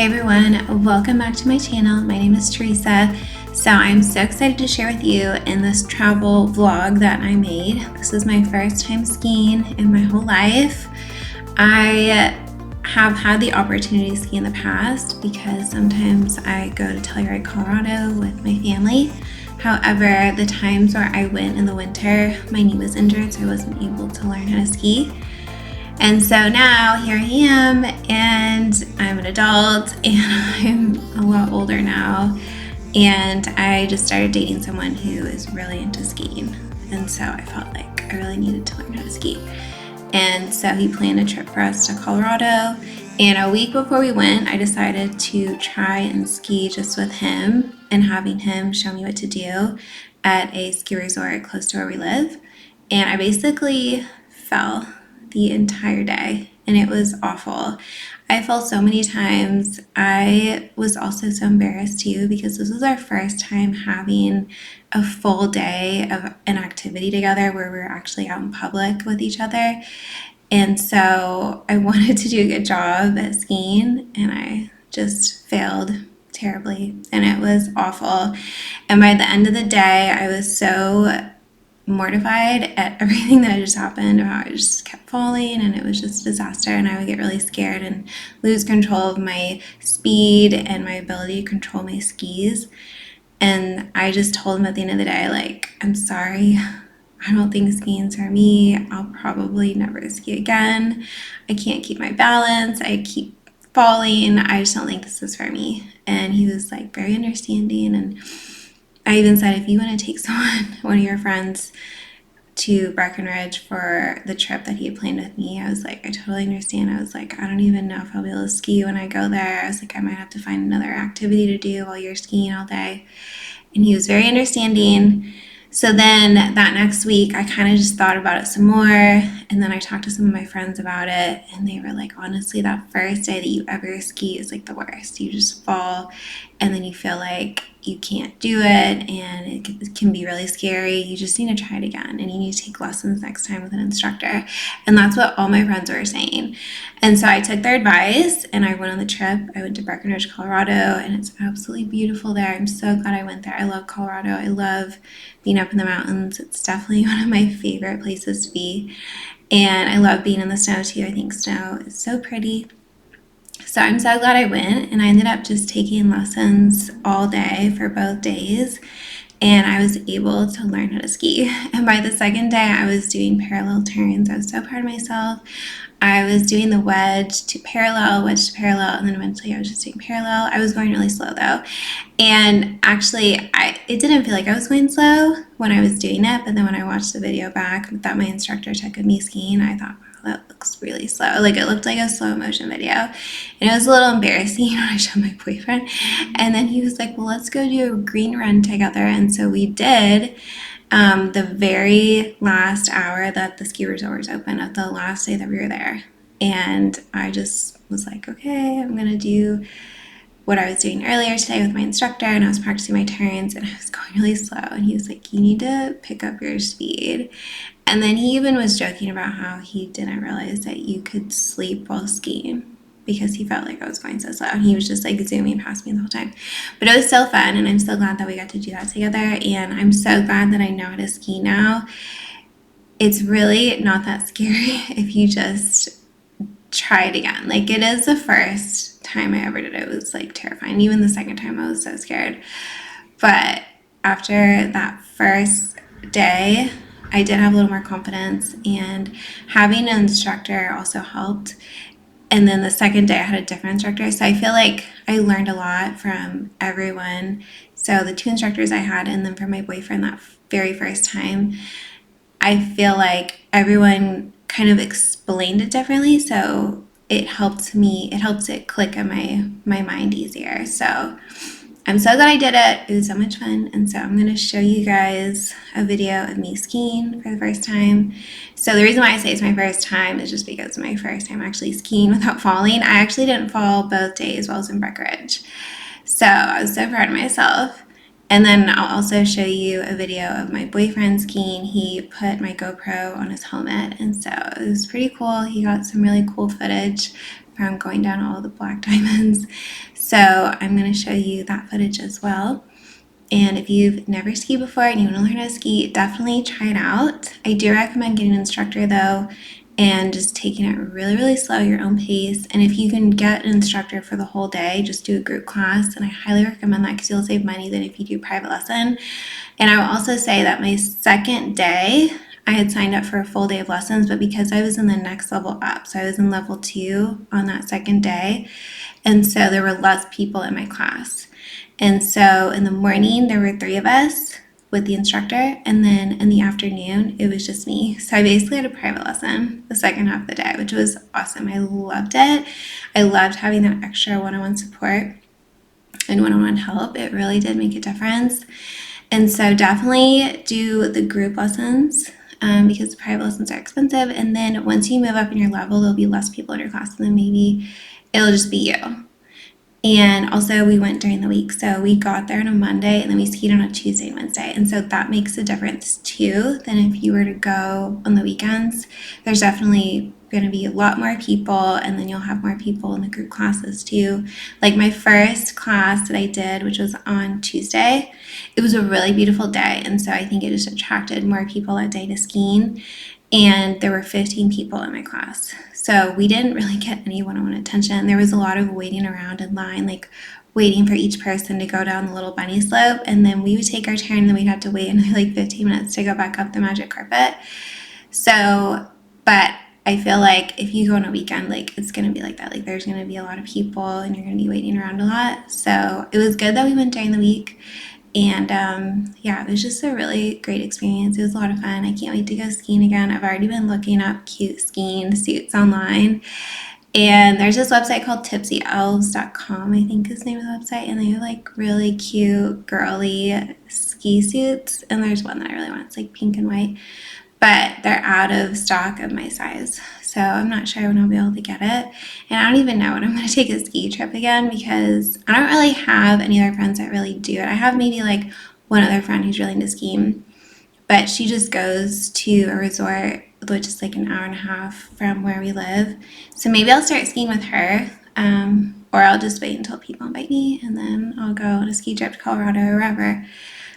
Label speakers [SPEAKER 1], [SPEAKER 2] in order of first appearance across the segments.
[SPEAKER 1] Hey everyone, welcome back to my channel. My name is Teresa. So I'm so excited to share with you in this travel vlog that I made. This is my first time skiing in my whole life. I have had the opportunity to ski in the past because sometimes I go to Telluride, Colorado with my family. However, the times where I went in the winter, my knee was injured, so I wasn't able to learn how to ski. And so now here I am, and I'm an adult and I'm a lot older now, and I just started dating someone who is really into skiing, and so I felt like I really needed to learn how to ski. And so he planned a trip for us to Colorado, and a week before we went, I decided to try and ski just with him and having him show me what to do at a ski resort close to where we live. And I basically fell the entire day, and it was awful. I fell so many times. I was also so embarrassed too because this was our first time having a full day of an activity together where we were actually out in public with each other. And so I wanted to do a good job at skiing, and I just failed terribly, and it was awful. And by the end of the day, I was so mortified at everything that just happened, how I just kept falling, and it was just a disaster, and I would get really scared and lose control of my speed and my ability to control my skis. And I just told him at the end of the day, like, I'm sorry, I don't think skiing's for me. I'll probably never ski again. I can't keep my balance. I keep falling. I just don't think this is for me. And he was like very understanding, and I even said, if you want to take one of your friends to Breckenridge for the trip that he had planned with me, I was like, I totally understand. I was like, I don't even know if I'll be able to ski when I go there. I was like, I might have to find another activity to do while you're skiing all day. And he was very understanding. So then that next week, I kind of just thought about it some more. And then I talked to some of my friends about it. And they were like, honestly, that first day that you ever ski is like the worst. You just fall, and then you feel like you can't do it, and it can be really scary. You just need to try it again, and you need to take lessons next time with an instructor. And that's what all my friends were saying. And so I took their advice, and I went on the trip. I went to Breckenridge, Colorado, and it's absolutely beautiful there. I'm so glad I went there. I love Colorado. I love being up in the mountains. It's definitely one of my favorite places to be. And I love being in the snow too. I think snow is so pretty. So I'm so glad I went, and I ended up just taking lessons all day for both days, and I was able to learn how to ski. And by the second day, I was doing parallel turns. I was so proud of myself. I was doing the wedge to parallel, and then eventually I was just doing parallel. I was going really slow though. And actually, it didn't feel like I was going slow when I was doing it, but then when I watched the video back that my instructor took of me skiing, I thought, wow, that looks really slow. Like, it looked like a slow motion video. And it was a little embarrassing when I showed my boyfriend. And then he was like, well, let's go do a green run together. And so we did. The very last hour that the ski resort was open, of the last day that we were there. And I just was like, okay, I'm going to do what I was doing earlier today with my instructor, and I was practicing my turns, and I was going really slow, and he was like, you need to pick up your speed. And then he even was joking about how he didn't realize that you could sleep while skiing because he felt like I was going so slow, and he was just like zooming past me the whole time. But it was so fun, and I'm so glad that we got to do that together, and I'm so glad that I know how to ski now. It's really not that scary if you just try it again. Like, it is the first time I ever did it, it was like terrifying. Even the second time I was so scared. But after that first day, I did have a little more confidence, and having an instructor also helped. And then the second day I had a different instructor. So I feel like I learned a lot from everyone. So the two instructors I had, and then from my boyfriend that very first time, I feel like everyone kind of explained it differently. So it helped it click in my mind easier. So I'm so glad I did it. It was so much fun. And so I'm going to show you guys a video of me skiing for the first time. So the reason why I say it's my first time is just because it's my first time actually skiing without falling. I actually didn't fall both days while I was in Breckenridge. So I was so proud of myself. And then I'll also show you a video of my boyfriend skiing. He put my GoPro on his helmet, and so it was pretty cool. He got some really cool footage from going down all the black diamonds. So I'm going to show you that footage as well. And if you've never skied before and you want to learn how to ski, definitely try it out. I do recommend getting an instructor though, and just taking it really, really slow, your own pace. And if you can get an instructor for the whole day, just do a group class. And I highly recommend that because you'll save money than if you do private lesson. And I will also say that my second day, I had signed up for a full day of lessons, but because I was in the next level up, so I was in level 2 on that second day, and so there were less people in my class. And so in the morning, there were 3 of us with the instructor, and then in the afternoon, it was just me. So I basically had a private lesson the second half of the day, which was awesome. I loved it. I loved having that extra one-on-one support and one-on-one help. It really did make a difference. And so definitely do the group lessons because the private lessons are expensive. And then once you move up in your level, there'll be less people in your class, and then maybe it'll just be you. And also we went during the week. So we got there on a Monday and then we skied on a Tuesday and Wednesday. And so that makes a difference too than if you were to go on the weekends. There's definitely going to be a lot more people, and then you'll have more people in the group classes too. Like my first class that I did, which was on Tuesday, it was a really beautiful day. And so I think it just attracted more people that day to skiing. And there were 15 people in my class. So we didn't really get any one-on-one attention. There was a lot of waiting around in line, like waiting for each person to go down the little bunny slope. And then we would take our turn, and then we'd have to wait another like 15 minutes to go back up the magic carpet. So, but I feel like if you go on a weekend, like it's going to be like that. Like there's going to be a lot of people and you're going to be waiting around a lot. So it was good that we went during the week. And yeah, it was just a really great experience. It was a lot of fun. I can't wait to go skiing again. I've already been looking up cute skiing suits online. And there's this website called tipsyelves.com, I think is the name of the website. And they have like really cute, girly ski suits. And there's one that I really want. It's like pink and white. But they're out of stock of my size. So I'm not sure when I'll be able to get it. And I don't even know when I'm going to take a ski trip again because I don't really have any other friends that really do it. I have maybe like one other friend who's really into skiing, but she just goes to a resort which is like an hour and a half from where we live. So maybe I'll start skiing with her, or I'll just wait until people invite me and then I'll go on a ski trip to Colorado or wherever.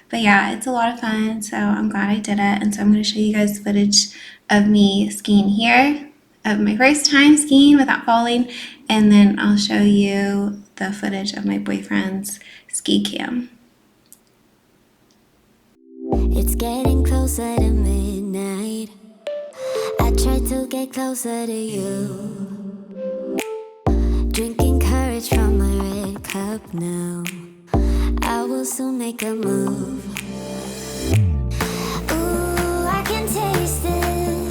[SPEAKER 1] But yeah, it's a lot of fun, so I'm glad I did it. And so I'm going to show you guys footage of me skiing here, of my first time skiing without falling, and then I'll show you the footage of my boyfriend's ski cam.
[SPEAKER 2] It's getting closer to midnight. I try to get closer to you, drinking courage from my red cup now. I will soon make a move. Ooh, I can taste it,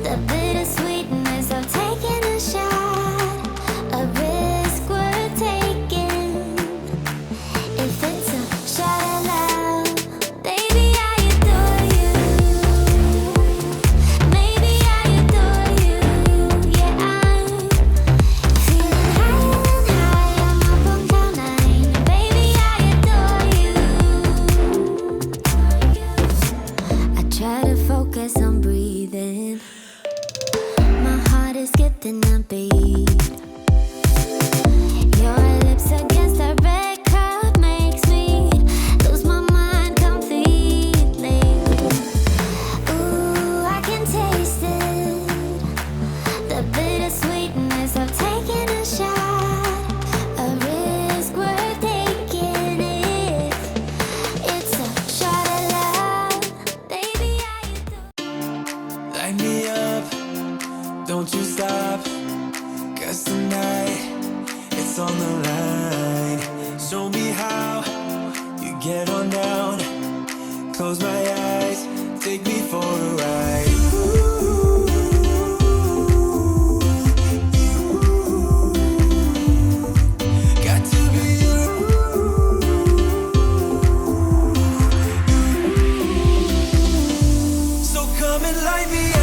[SPEAKER 2] the bittersweetness of taking a shot, a risk worth taking. If it's a shot of love, baby, I adore you. Maybe I adore you. Yeah, I'm feeling higher and higher. I'm up on cloud nine. Baby, I adore you. I try to focus on breathing. My heart is skipping a beat. Your lips against a red cup makes me lose my mind completely. Ooh, I can taste it, the bittersweetness of taking a shot, a risk worth taking. It's a shot of love, baby, I adore.
[SPEAKER 3] Light me up, don't you stop, 'cause tonight it's on the line. Show me how you get on down. Close my eyes, take me for a ride. Got to be you. So come and light me up.